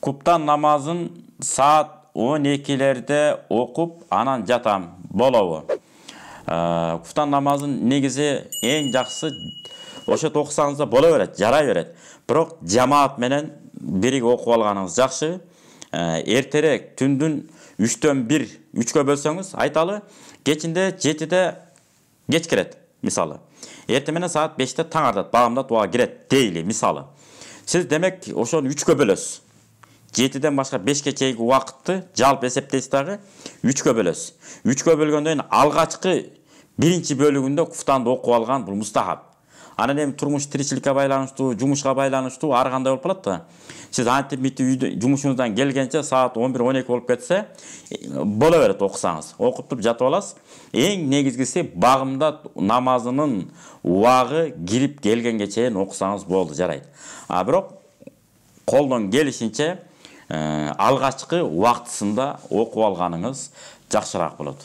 Куптан намазын saat 12'lerde okup anan jatam болобу. Куптан намазын негизи эң жакшы ошо окусаңыз да боло берет, жарай берет. Бирок жамаат менен бирик окуп алганыңыз жакшы. Эртерээк түндүн 3төн 1, 3кө бөлсөңүз, айталы, кечинде 7де кеч кирет, мисалы. Эртең менен саат 5те таң артат, багымда туга кирет дейли, мисалы. Сиз демек ошону 3кө бөлөсүз. 7ден башка 5ке чейинки убакытты жалпы эсептейсиз дагы 3кө бөлөсүз. 3кө бөлгөндөн кийин алгачкы биринчи бөлүгүндө куфтанды окуп алган бул мустахаб. Анан эми турмуш тиричиликке байланыштуу, жумушка байланыштуу ар кандай болуп калат да. Сиз антип митип үйдө жумушуңуздан келгенче саат 11-12 болуп кетсе, боло берет окусаңыз. Окуп туруп жатып аласыз. Эң негизгиси багымда намазынын убагы кирип келгенге чейин окусаңыз болду, жарайт. Бирок колдон келишинче алгачкы убактысында окуп алганыңыз жакшыраак болот.